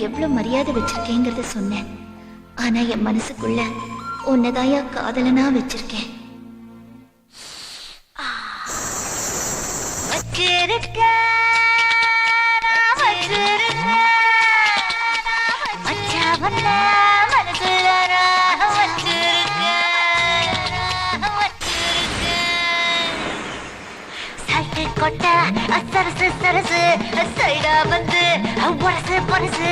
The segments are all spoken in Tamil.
எவ்வளவு மரியாதை வச்சிருக்கேங்கிறத சொன்னேன். ஆனா என் மனசுக்குள்ள உன்னதாயா காதலனா வச்சிருக்கேன். கொட்ட சரசு சரசு சைடா வந்து பொரசு பொரசு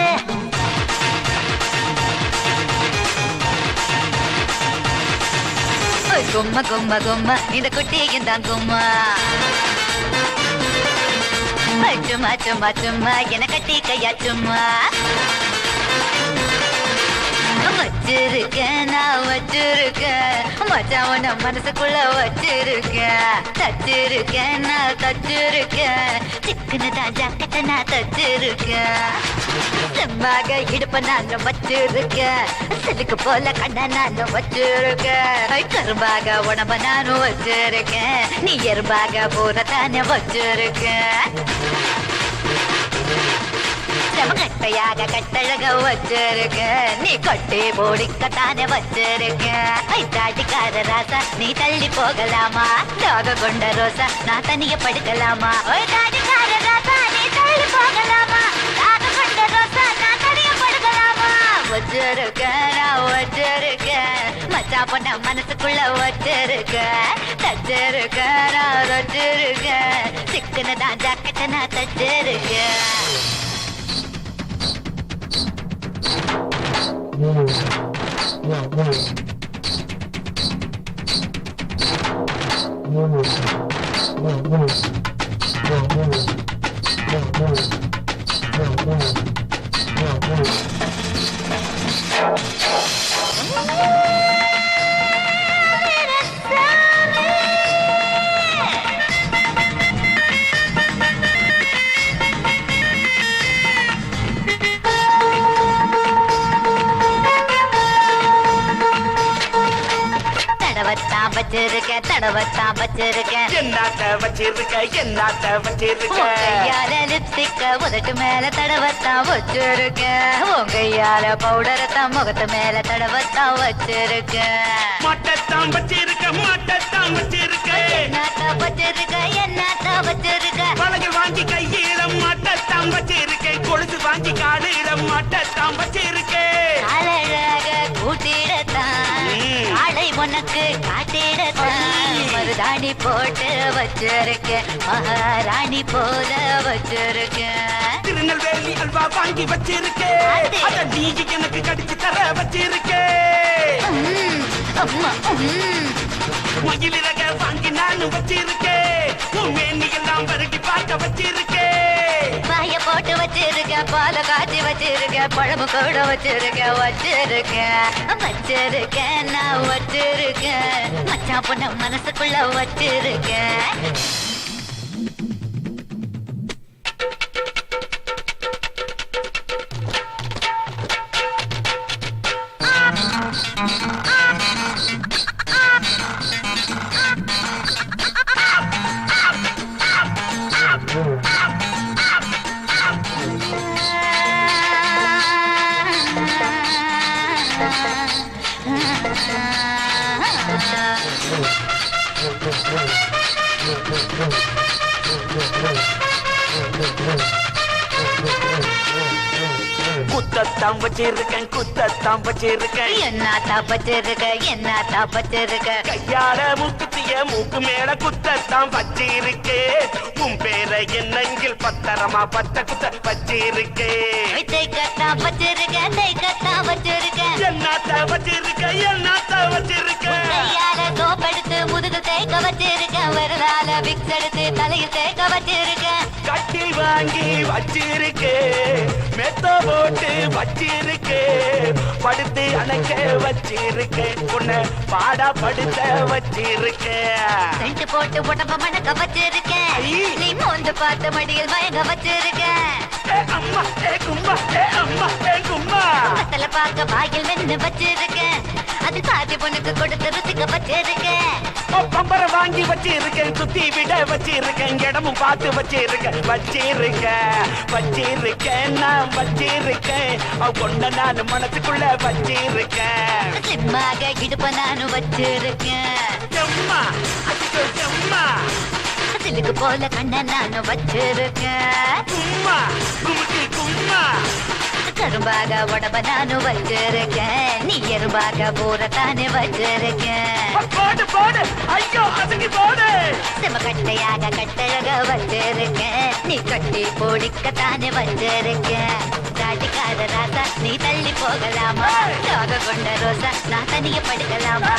கும்மா கும்மா கும்மா இந்த குட்டியும் தான் கும்மா சும்மா சும்மா சும்மா என கட்டி கையா சும்மா வச்சிருக்கேன் நான் வச்சிருக்கேன் மச்சான் உன்ன மனசுக்குள்ள வச்சிருக்கேன் தச்சிருக்கேன் நான் தச்சிருக்கேன் சிக்கனதான் ஜாக்கெட்ட நான் தச்சிருக்கேன் செம்பாக இடுப்ப நான் வச்சிருக்கேன் சிலுக்கு போல கண்ண நான் வச்சிருக்கேன் கரும்பாக உடம்ப நானும் வச்சிருக்கேன் நீ எறும்பாக பூரத்தானே வச்சிருக்கேன் கட்டையாக கட்டழக வச்சிருக்க நீ கட்டி போடிக்கத்தானே வச்சிருக்க தாட்டிக்கார ராசா நீ தள்ளி போகலாமா தாக கொண்ட ரோசா நான் தனிய படுக்கலாமா தாட்டிக்கார ராசா நீ தள்ளி போகலாமா தாக கொண்ட ரோசா நான் தனிய படுக்கலாமா வச்சிருக்க நான் வச்சிருக்க மச்சா பொண்ண மனசுக்குள்ள வச்சிருக்க தச்சிருக்க நான் வச்சிருக்க சிக்கனதான் ஜாக்கெட்ட நான் தச்சிருக்கேன் வச்சிருக்கேன் தடவத்தான் வச்சிருக்கேன் என்னத்த வச்சிருக்க என்னத்த வச்சிருக்க கையால லிப்ஸ்டிக்க உதட்டு மேல தடவத்தான் வச்சிருக்கேன் உன் கையால பவுடரத்தான் முகத்து மேல தடவத்தான் வச்சிருக்கேன் மட்டத்தான் வச்சிருக்க மட்டத்தான் வச்சிருக்க என்னத்த வச்சிருக்க என்னத்த வச்சிருக்க பழகு வாங்கி கையில மட்டத்தான் வச்சிருக்கேன் கொழுது வாங்கி காலில மட்டத்தான் வச்சிருக்கேன் அழக கூட்டிடத்தான் ஆளை உனக்கு காட்டிடத்தான் மருதாணி போட்டு வச்சிருக்கேன் மகாராணி போல வச்சிருக்கேன் திருநெல்வேலி அல்வா வாங்கி வச்சிருக்கேன் அத நீங்க எனக்கு கடிச்சு தர வச்சிருக்கேன் மயிலிறக வாங்கி நானும் வச்சிருக்கேன் உன் மேனி எல்லாம் வருடி பார்க்க வச்சிருக்கேன் பாய போட்டு வச்சிருக்கேன் பால காய்ச்சி வச்சிருக்கேன் பழமு கூட வச்சிருக்கேன் வச்சிருக்கேன் நான் வச்சிருக்கேன் மச்சான் பொண்ண மனசுக்குள்ள வச்சிருக்கேன் குத்தத்தான் வச்சிருக்கேன் குத்தத்தான் வச்சிருக்கேன் என்னத்தான் வச்சிருக்க கையால முக்குத்திய மூக்கு மேல குத்தத்தான் வச்சிருக்கேன் உன் பேரை என்னங்கில் பத்திரமா பத்த குத்த வச்சிருக்கேன் தைக்கத்தான் வச்சிருக்க என்னத்த வச்சிருக்க என்னத்த வச்சிருக்க கையால சோப்பெடுத்து முதுகு தேய்க்க வச்சிருக்கேன் வரலால விக்ஸ் எடுத்து தலையில் தேய்க்க வச்சிருக்கேன் கட்டி வாங்கி வச்சிருக்கேன் மெத்த போட்டு வச்சிருக்கேன் படுத்து அணைக்க வச்சிருக்கேன் உன்னை பாடா படுத்த வச்சிருக்கேன் செஞ்சு போட்டு உடம்ப மணக்க வச்சிருக்கேன் நீ மோந்து பார்த்து மடியில் மயங்க வச்சிருக்கேன் அம்மா ஏ கும்மா ஏ அம்மா ஏ கும்மா பத்தல பார்க்க வாயில் நின்று வச்சிருக்கேன் அது பாதி பொண்ணுக்கு கொடுத்து ருசிக்க வச்சிருக்கேன். பம்பர வாங்கி வச்சிருக்கேன், சுத்தி விட வச்சிருக்கேன், இடமும் பார்த்து வச்சிருக்கேன், வச்சிருக்கேன் நான் வச்சிருக்கேன், பொண்ண நான் மனசுக்குள்ள வச்சிருக்கேன். ஸ்லிம்மாக இடுப்ப நானும் வச்சிருக்கேன். எம்மா அதுக்கு எம்மா சிலுக்கு போல கண்ண நானும் வச்சிருக்கேன். கும்மா குமுக்கி கும்மா கரும்பாக உடம்ப நானும் வச்சிருக்கேன். நீ எறும்பாக பூரத்தானே வச்சிருக்கேன். போடு போடு ஐயோ அதுக்கு போடு. செம கட்டையாக கட்டழக வச்சிருக்கேன். நீ கட்டி போடிக்கத்தானே வச்சிருக்கேன். தாட்டிக்கார ராசா நீ தள்ளி போகலாமா? ரோக கொண்ட ரோசா நான் தனிய படுக்கலாமா?